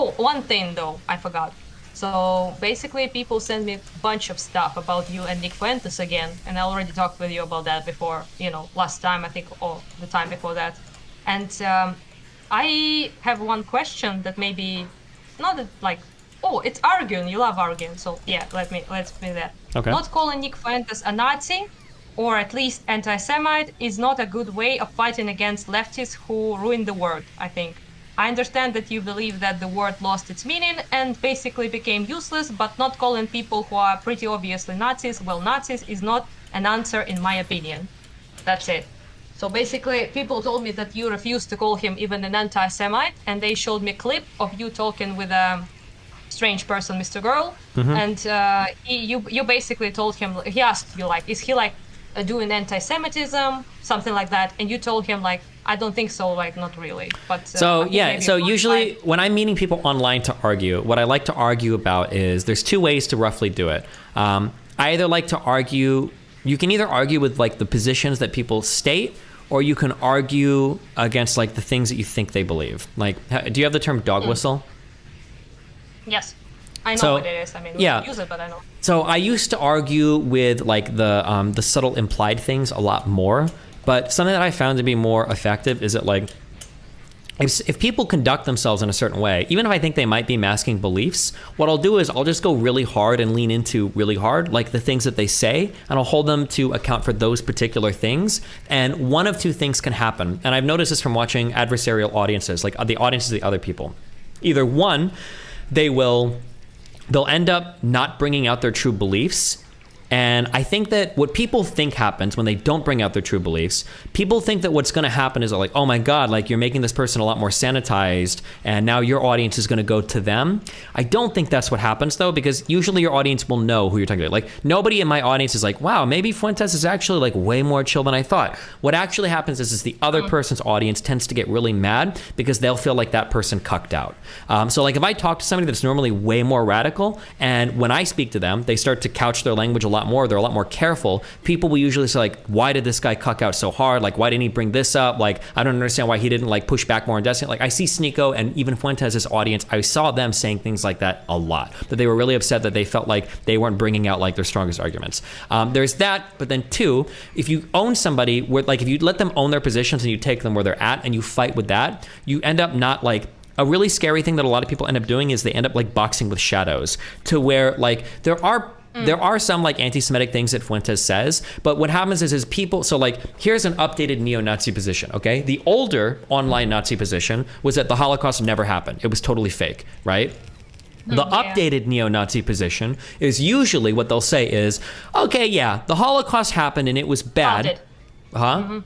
Oh, one thing though, I forgot. So basically, people send me a bunch of stuff about you and Nick Fuentes again, and I already talked with you about that before. Last time I think, or the time before that. And I have one question that maybe not that, like, oh, it's arguing. You love arguing, so yeah, let's me that. Okay. Not calling Nick Fuentes a Nazi, or at least anti-Semite, is not a good way of fighting against leftists who ruin the word, I think. I understand that you believe that the word lost its meaning and basically became useless, but not calling people who are pretty obviously Nazis, well, Nazis, is not an answer in my opinion. That's it. So basically, people told me that you refused to call him even an anti-Semite, and they showed me a clip of you talking with a strange person, Mr. Girl, and you basically told him, he asked you, like, is he like doing anti-Semitism, something like that, and you told him, like, I don't think so, like, not really. But So I think yeah, maybe so one usually side. when I'm meeting people online to argue, what I like to argue about is there's two ways to roughly do it. I either like to argue, you can either argue with like the positions that people state, or you can argue against like the things that you think they believe. Like, do you have the term dog whistle? Yes, I know So, what it is. I mean, we yeah. don't use it, but I know. So I used to argue with like the subtle implied things a lot more, but something that I found to be more effective is that like if people conduct themselves in a certain way, even if I think they might be masking beliefs, what I'll do is I'll just go really hard and lean into really hard, like the things that they say, and I'll hold them to account for those particular things. And one of two things can happen. And I've noticed this from watching adversarial audiences, like the audiences of the other people. Either one, they'll end up not bringing out their true beliefs. And I think that what people think happens when they don't bring out their true beliefs, people think that what's going to happen is like, oh my God, like you're making this person a lot more sanitized and now your audience is going to go to them. I don't think that's what happens though, because usually your audience will know who you're talking to. Like nobody in my audience is like, wow, maybe Fuentes is actually like way more chill than I thought. What actually happens is the other person's audience tends to get really mad because they'll feel like that person cucked out. So like if I talk to somebody that's normally way more radical and when I speak to them, they start to couch their language a lot more, they're a lot more careful, people will usually say like, why did this guy cuck out so hard? Like, why didn't he bring this up? Like, I don't understand why he didn't like push back more on Destiny. Like I see Sneeko and even Fuentes' audience, I saw them saying things like that a lot, that they were really upset that they felt like they weren't bringing out like their strongest arguments. There's that, but then two, if you own somebody where like, if you let them own their positions and you take them where they're at and you fight with that, you end up not like, a really scary thing that a lot of people end up doing is they end up like boxing with shadows to where like there are some like anti-Semitic things that Fuentes says, but what happens is people, so like here's an updated neo-Nazi position, okay? The older online Nazi position was that the Holocaust never happened. It was totally fake, right? The updated neo-Nazi position is usually what they'll say is, okay, yeah, the Holocaust happened and it was bad. Doubt it. Huh?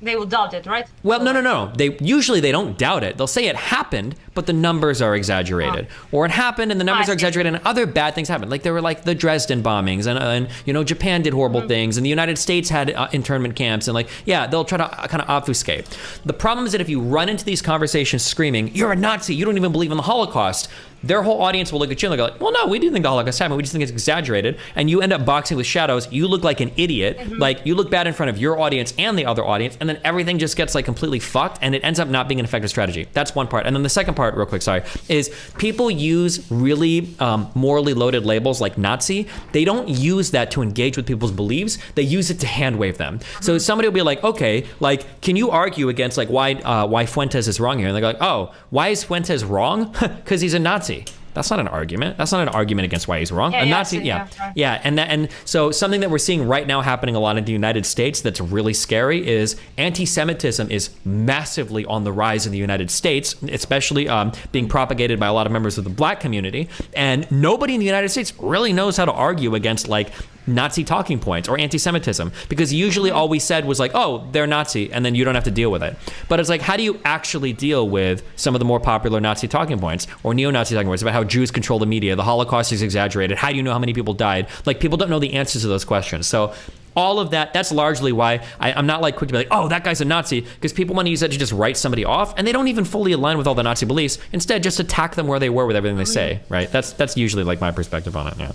They will doubt it, right? Well, So, no. They don't doubt it. They'll say it happened, but the numbers are exaggerated, or it happened and the numbers I are see. exaggerated, and other bad things happened. Like there were like the Dresden bombings, and you know Japan did horrible things, and the United States had internment camps, and like yeah, they'll try to kind of obfuscate. The problem is that if you run into these conversations screaming, "You're a Nazi! You don't even believe in the Holocaust," their whole audience will look at you and they'll go like, well, no, we do think the Holocaust happened. We just think it's exaggerated. And you end up boxing with shadows. You look like an idiot. Like you look bad in front of your audience and the other audience. And then everything just gets like completely fucked. And it ends up not being an effective strategy. That's one part. And then the second part, real quick, sorry, is people use really morally loaded labels like Nazi. They don't use that to engage with people's beliefs. They use it to hand wave them. So somebody will be like, okay, like, can you argue against like why Fuentes is wrong here? And they go like, oh, why is Fuentes wrong? Because he's a Nazi. That's not an argument. That's not an argument against why he's wrong. Yeah, a yeah, Nazi, right. and so something that we're seeing right now happening a lot in the United States that's really scary is anti-Semitism is massively on the rise in the United States, especially being propagated by a lot of members of the Black community. And nobody in the United States really knows how to argue against like Nazi talking points or anti-Semitism, because usually all we said was like, oh, they're Nazi, and then you don't have to deal with it. But it's like, how do you actually deal with some of the more popular Nazi talking points or neo-Nazi talking points about how Jews control the media, the Holocaust is exaggerated, how do you know how many people died? Like, people don't know the answers to those questions. So all of that, that's largely why I'm not like quick to be like, oh, that guy's a Nazi, because people want to use that to just write somebody off, and they don't even fully align with all the Nazi beliefs. Instead, just attack them where they were with everything they say, right? That's usually like my perspective on it, yeah.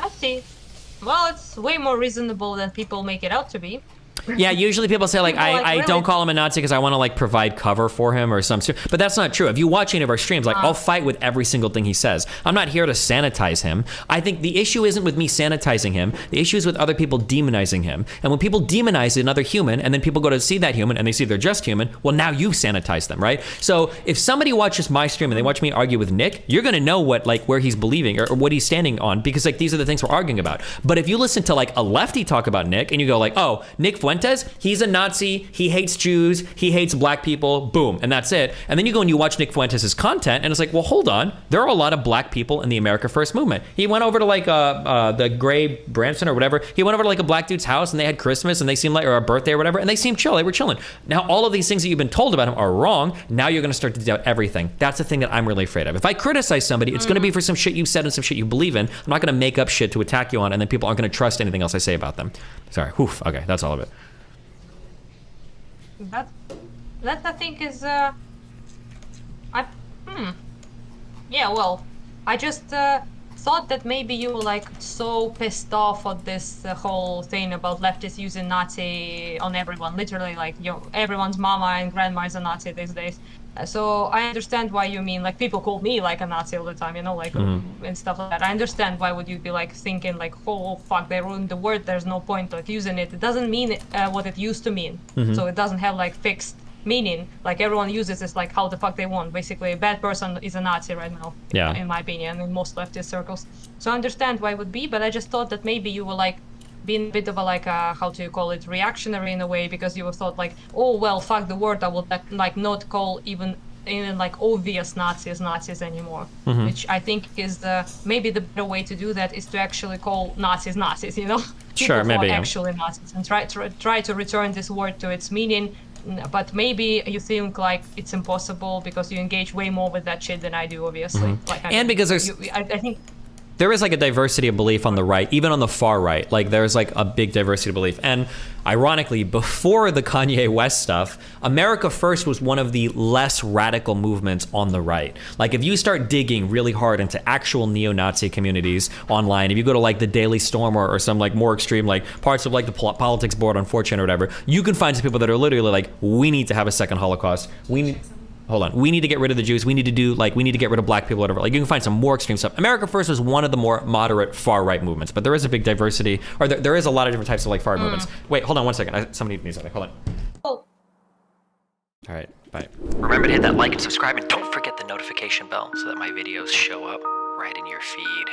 I see. Well, it's way more reasonable than people make it out to be. Yeah, usually people say like, People, like, I really? don't call him a Nazi because I want to like provide cover for him or some, but that's not true. If you watch any of our streams, like I'll fight with every single thing he says. I'm not here to sanitize him. I think the issue isn't with me sanitizing him. The issue is with other people demonizing him. And when people demonize another human and then people go to see that human and they see they're just human, well, now you've sanitized them, right? So if somebody watches my stream and they watch me argue with Nick, you're going to know what, like, where he's believing or what he's standing on, because like these are the things we're arguing about. But if you listen to like a lefty talk about Nick and you go like, oh, Nick Fuentes, he's a Nazi, he hates Jews, he hates black people, boom, and that's it. And then you go and you watch Nick Fuentes' content and it's like, well, hold on, there are a lot of black people in the America First movement. He went over to like the Gray Branson or whatever, he went over to like a black dude's house and they had Christmas and they seemed like, or a birthday or whatever, and they seemed chill, they were chilling. Now all of these things that you've been told about him are wrong. Now you're gonna start to doubt everything. That's the thing that I'm really afraid of. If I criticize somebody, it's gonna be for some shit you said and some shit you believe in. I'm not gonna make up shit to attack you on, and then people aren't gonna trust anything else I say about them. Sorry, whew, okay, that's all of it. That I think is yeah, well, I just thought that maybe you were like so pissed off at this whole thing about leftists using Nazi on everyone, literally, like, you know, everyone's mama and grandma is a Nazi these days. So I understand why you mean, like, people call me like a Nazi all the time, you know, like, and stuff like that. I understand why would you be like thinking like, oh fuck, they ruined the word, there's no point like using it. It doesn't mean what it used to mean. So it doesn't have like fixed meaning. Like, everyone uses this like how the fuck they want. Basically, a bad person is a Nazi right now, Yeah. in my opinion, in most leftist circles. So I understand why it would be, but I just thought that maybe you were like being a bit of a like how do you call it, reactionary in a way, because you thought like, oh well, fuck the word, I would like not call even like obvious Nazis anymore. Which I think is maybe the better way to do that is to actually call Nazis, you know? Sure, People who maybe, are yeah. actually Nazis, and try to return this word to its meaning. But maybe you think like it's impossible because you engage way more with that shit than I do, obviously. Like, And because there's I think there is like a diversity of belief on the right, even on the far right. Like, there's like a big diversity of belief. And ironically, before the Kanye West stuff, America First was one of the less radical movements on the right. Like, if you start digging really hard into actual neo-Nazi communities online, if you go to like the Daily Storm or some like more extreme like parts of like the politics board on 4chan or whatever, you can find some people that are literally like, we need to have a second Holocaust. We need to get rid of the Jews. We need to get rid of black people, whatever. Like, you can find some more extreme stuff. America First was one of the more moderate far-right movements, but there is a big diversity, or there is a lot of different types of like far-right movements. Wait, hold on one second. Somebody needs something. Hold on. oh, All right, bye. Remember to hit that like and subscribe, and don't forget the notification bell so that my videos show up right in your feed.